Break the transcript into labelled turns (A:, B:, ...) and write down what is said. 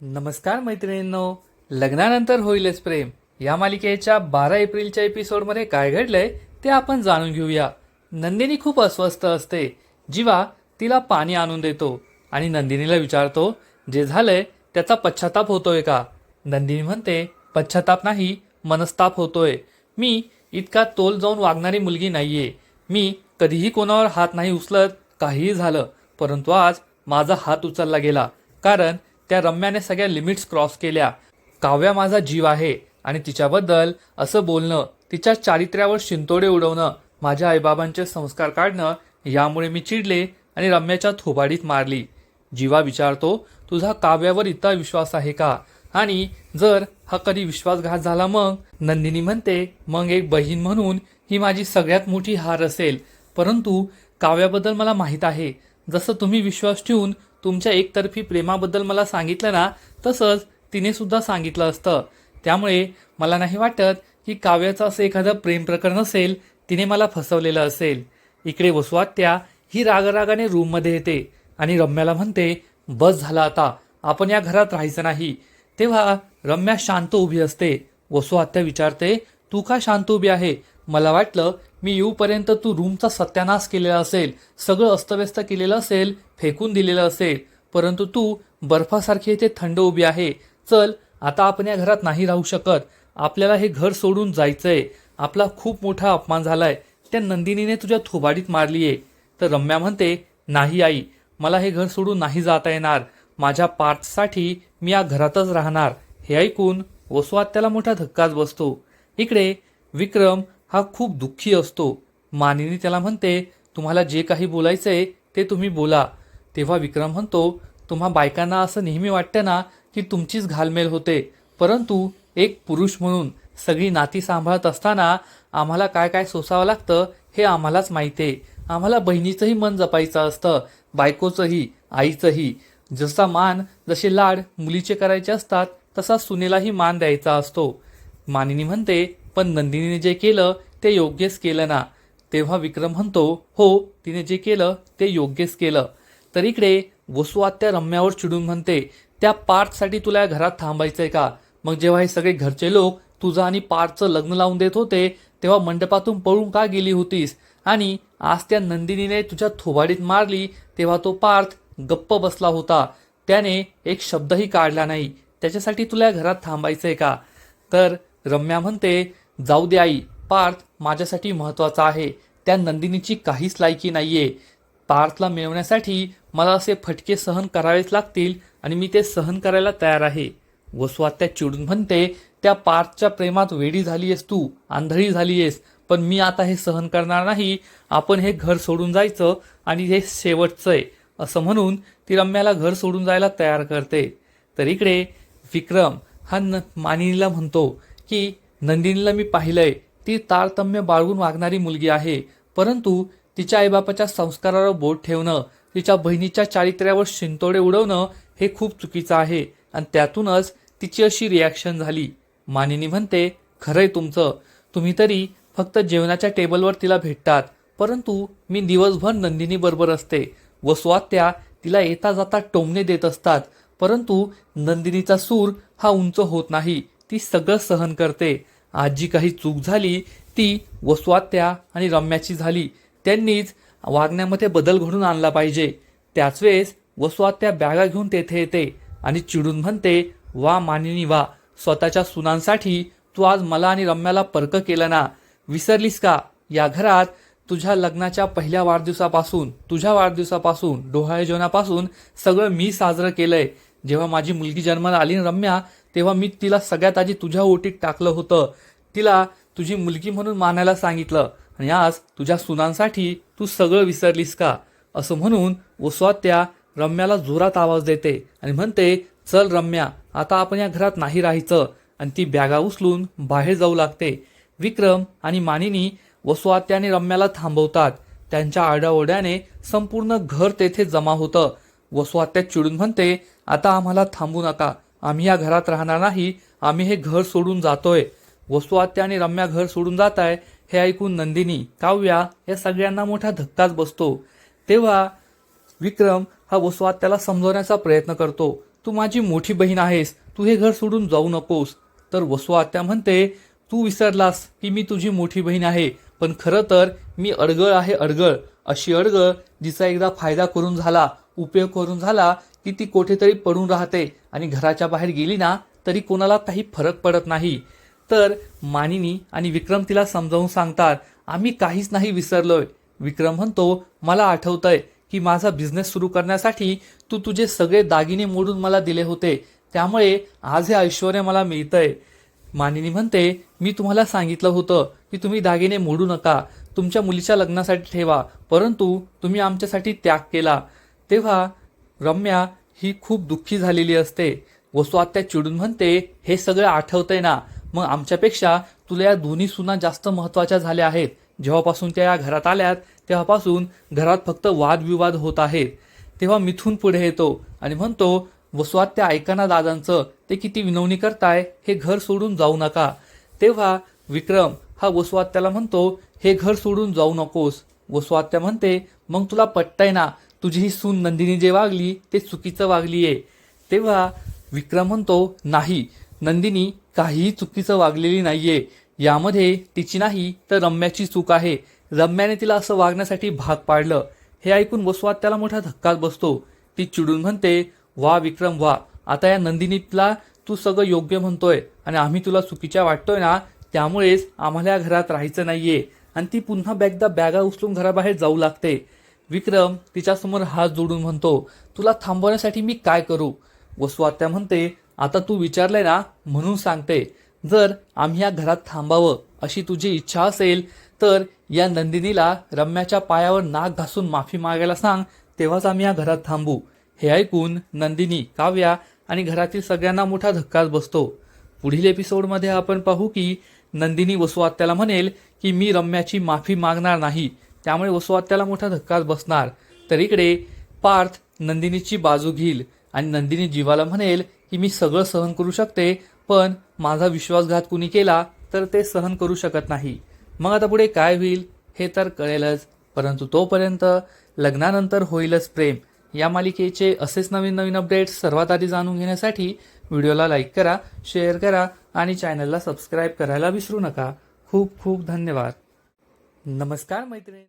A: नमस्कार मैत्रिणींनो, लग्नानंतर होईलच प्रेम या मालिकेच्या 12 एप्रिलच्या एपिसोडमध्ये काय घडलंय ते आपण जाणून घेऊया. नंदिनी खूप अस्वस्थ असते. जीवा तिला पाणी आणून देतो आणि नंदिनीला विचारतो जे झालंय त्याचा पश्चाताप होतोय का. नंदिनी म्हणते पश्चाताप नाही, मनस्ताप होतोय. मी इतका तोल जाऊन वागणारी मुलगी नाहीये. मी कधीही कोणावर हात नाही उचलत, काहीही झालं, परंतु आज माझा हात उचलला गेला कारण त्या रम्याने सगळ्या लिमिट्स क्रॉस केल्या. काव्या माझा जीव आहे आणि तिच्याबद्दल असं बोलणं, तिच्या चारित्र्यावर शिंतोडे उडवणं, माझ्या आईबाबांचे संस्कार काढणं, यामुळे मी चिडले आणि रम्याच्या थोबाडीत मारली. जीवा विचारतो तुझा काव्यावर इतका विश्वास आहे का, आणि जर हा कधी विश्वासघात झाला मग. नंदिनी म्हणते मग एक बहीण म्हणून ही माझी सगळ्यात मोठी हार असेल. परंतु काव्याबद्दल मला माहीत आहे, जसं तुम्ही विश्वास ठेवून तुमच्या एकतर्फी प्रेमाबद्दल मला सांगितलं ना, तसंच तिने सुद्धा सांगितलं असतं. त्यामुळे मला नाही वाटत की काव्याचं असं एखादं प्रेम प्रकरण असेल, तिने मला फसवलेलं असेल. इकडे वसुआत्या ही रागारागाने रूममध्ये येते आणि रम्याला म्हणते बस झाला आता, आपण या घरात राहायचं नाही. तेव्हा रम्या शांत उभी असते. वसुआत्या विचारते तू का शांत उभी आहे? मला वाटलं मी येऊपर्यंत तू रूमचा सत्यानाश केलेला असेल, सगळं अस्तव्यस्त केलेलं असेल, फेकून दिलेलं असेल, परंतु तू बर्फासारखी इथे थंड उभी आहे. चल आता आपण या घरात नाही राहू शकत, आपल्याला हे घर सोडून जायचंय. आपला खूप मोठा अपमान झालाय, त्या नंदिनीने तुझ्या थोबाडीत मारलीये. तर रम्या म्हणते नाही आई, मला हे घर सोडून नाही जाता येणार. माझ्या पार्थसाठी मी या घरातच राहणार. हे ऐकून वसुआत्याला मोठा धक्काच बसतो. इकडे विक्रम हा खूप दुःखी असतो. मानिनी त्याला म्हणते तुम्हाला जे काही बोलायचंय ते तुम्ही बोला. तेव्हा विक्रम म्हणतो तुम्हा बायकांना असं नेहमी वाटतं ना की तुमचीच घालमेल होते, परंतु एक पुरुष म्हणून सगळी नाती सांभाळत असताना आम्हाला काय काय सोसावं लागतं हे आम्हालाच माहिती आहे. आम्हाला बहिणीचंही मन जपायचं असतं, बायकोचंही, आईचंही. जसा मान, जसे लाड मुलीचे करायचे असतात, तसा सुनेलाही मान द्यायचा असतो. मानिनी म्हणते पण नंदिनीने जे केलं ते योग्यच केलं ना. तेव्हा विक्रम म्हणतो हो, तिने जे केलं ते योग्यच केलं. तर इकडे वसुआत्या रम्यावर चिडून म्हणते त्या पार्थसाठी तुला या घरात थांबायचंय का? मग जेव्हा हे सगळे घरचे लोक तुझं आणि पार्थचं लग्न लावून देत होते तेव्हा मंडपातून पळून का गेली होतीस? आणि आज त्या नंदिनीने तुझ्या थोबाडीत मारली तेव्हा तो पार्थ गप्प बसला होता, त्याने एक शब्दही काढला नाही. त्याच्यासाठी तुला या घरात थांबायचंय का? तर रम्या म्हणते जाऊ दे आई, पार्थ माझ्यासाठी महत्वाचा आहे. त्या नंदिनीची काहीच लायकी नाहीये. पार्थला मिळवण्यासाठी मला असे फटके सहन करावेच लागतील आणि मी ते सहन करायला तयार आहे. वसुआत्या चिडून म्हणते त्या पार्थच्या प्रेमात वेडी झालीयस तू, आंधळी झालीयस, पण मी आता हे सहन करणार नाही. आपण हे घर सोडून जायचं आणि हे शेवटचंय. असं म्हणून ती रम्याला घर सोडून जायला तयार करते. तर इकडे विक्रम हा मानिनीला म्हणतो की नंदिनीला मी पाहिलंय, ती तारतम्य बाळगून वागणारी मुलगी आहे, परंतु तिच्या आईबापाच्या संस्कारावर बोट ठेवणं, तिच्या बहिणीच्या चारित्र्यावर शिंतोडे उडवणं हे खूप चुकीचं आहे आणि त्यातूनच तिची अशी रिॲक्शन झाली. मानिनी म्हणते खरंय तुमचं, तुम्ही तरी फक्त जेवणाच्या टेबलवर तिला भेटतात, परंतु मी दिवसभर नंदिनी बरोबर असते. वसुआत्या तिला येता जाता टोमणे देत असतात, परंतु नंदिनीचा सूर हा उंच होत नाही, ती सगळं सहन करते. आज जी काही चूक झाली ती वसुआत्या आणि रम्याची झाली. त्यांनीच वागण्यामध्ये बदल घडून आणला पाहिजे. त्याच वेळेस वसुआत्या बॅगा घेऊन तेथे येते आणि चिडून म्हणते वा मानिनी वा, स्वतःच्या सुनांसाठी तू आज मला आणि रम्याला पर्क केलं ना. विसरलीस का या घरात तुझ्या लग्नाच्या पहिल्या वाढदिवसापासून, तुझ्या वाढदिवसापासून, डोहाळे जेवणापासून सगळं मी साजरं केलंय. जेव्हा माझी मुलगी जन्माला आली ना रम्या, तेव्हा मी तिला सगळ्यात आधी तुझ्या ओटीत टाकलं होतं, तिला तुझी मुलगी म्हणून मानायला सांगितलं, आणि आज तुझ्या सुनांसाठी तू सगळं विसरलीस का? असं म्हणून वसुआत्या रम्याला जोरात आवाज देते आणि म्हणते चल रम्या, आता आपण या घरात नाही राहायचं, आणि ती बॅगा उचलून बाहेर जाऊ लागते. विक्रम आणि मानिनी वसुआत्या आणि रम्याला थांबवतात. त्यांच्या आरडाओरड्याने संपूर्ण घर तेथे जमा होतं. वसुआत्या चिडून म्हणते आता आम्हाला थांबू नका, आम्ही या घरात राहणार नाही, आम्ही हे घर सोडून जातोय. वसुआत्या आणि रम्या घर सोडून जात आहे हे ऐकून नंदिनी, काव्या या सगळ्यांना मोठा धक्काच बसतो. तेव्हा विक्रम हा वसुआत्याला समजवण्याचा प्रयत्न करतो. तू माझी मोठी बहीण आहेस, तू हे घर सोडून जाऊ नकोस. तर वसू आत्या म्हणते, तू विसरलास की मी तुझी मोठी बहीण आहे, पण खरं तर मी अडगळ आहे, अडगळ. अशी अडगळ जिचा एकदा फायदा करून झाला, उपयोग करून झाला की ती कुठेतरी पडून राहते आणि घराच्या बाहेर गेली ना तरी कोणाला काही फरक पडत नाही. तर मानिनी आणि विक्रम तिला समजावून सांगतात, आम्ही काहीच नाही विसरलोय. विक्रम म्हणतो, मला आठवतंय की माझा बिझनेस सुरू करण्यासाठी तू तुझे सगळे दागिने मोडून मला दिले होते, त्यामुळे आज हे ऐश्वर्य मला मिळतंय. मानिनी म्हणते, मी तुम्हाला सांगितलं होतं की तुम्ही दागिने मोडू नका, तुमच्या मुलीच्या लग्नासाठी ठेवा, परंतु तुम्ही आमच्यासाठी त्याग केला. तेव्हा रम्या ही खूप दुःखी झालेली असते. वसू आत्या चिडून म्हणते, हे सगळं आठवतंय ना, मग आमच्यापेक्षा तुला या दोन्ही सुना जास्त महत्त्वाच्या झाल्या आहेत. जेव्हापासून त्या या घरात आल्यात तेव्हापासून घरात फक्त वादविवाद होत आहेत. तेव्हा मिथून पुढे येतो आणि म्हणतो, वसू आत्या ऐका ना दादांचं, ते किती विनवणी करताय, हे घर सोडून जाऊ नका. तेव्हा विक्रम हा वसू आत्याला म्हणतो, हे घर सोडून जाऊ नकोस. वसू आत्या म्हणते, मग तुला पटतंय ना, तुझी ही सून नंदिनी जे वागली ते चुकीचं वागलीये. तेव्हा विक्रम म्हणतो, नाही, नंदिनी काहीही चुकीचं वागलेली नाहीये, यामध्ये तिची नाही तर रम्याची चूक आहे. रम्याने तिला असं वागण्यासाठी भाग पाडलं. हे ऐकून वसू आत्याला मोठा धक्काच बसतो. ती चिडून म्हणते, वा विक्रम वा, आता या नंदिनीला तू सगळं योग्य म्हणतोय आणि आम्ही तुला चुकीच्या वाटतोय ना, त्यामुळेच आम्हाला या घरात राहायचं नाहीये. आणि ती पुन्हा बॅगा उचलून घराबाहेर जाऊ लागते. विक्रम तिच्यासमोर हात जोडून म्हणतो, तुला थांबवण्यासाठी मी काय करू. वसू आत्या म्हणते, आता तू विचारलंय ना म्हणून सांगते, जर आम्ही या घरात थांबावं अशी तुझी इच्छा असेल तर या नंदिनीला रम्याच्या पायावर नाक घासून माफी मागायला सांग, तेव्हाच आम्ही या घरात थांबू. हे ऐकून नंदिनी, काव्या आणि घरातील सगळ्यांना मोठा धक्काच बसतो. पुढील एपिसोडमध्ये आपण पाहू की नंदिनी वसू आत्याला म्हणेल की मी रम्याची माफी मागणार नाही, त्यामुळे वसू आत्याला मोठा धक्काच बसणार. तर इकडे पार्थ नंदिनीची बाजू घेईल आणि नंदिनी जीवाला म्हणेल की मी सगळं सहन करू शकते, पण माझा विश्वासघात कुणी केला तर ते सहन करू शकत नाही. मग आता पुढे काय होईल हे तर कळेलच, परंतु तोपर्यंत लग्नानंतर होईलच प्रेम या मालिकेचे असेच नवीन नवीन अपडेट्स सर्वात आधी जाणून घेण्यासाठी व्हिडिओला लाईक करा, शेअर करा आणि चॅनलला सबस्क्राईब करायला विसरू नका. खूप खूप धन्यवाद. नमस्कार मैत्रिणी.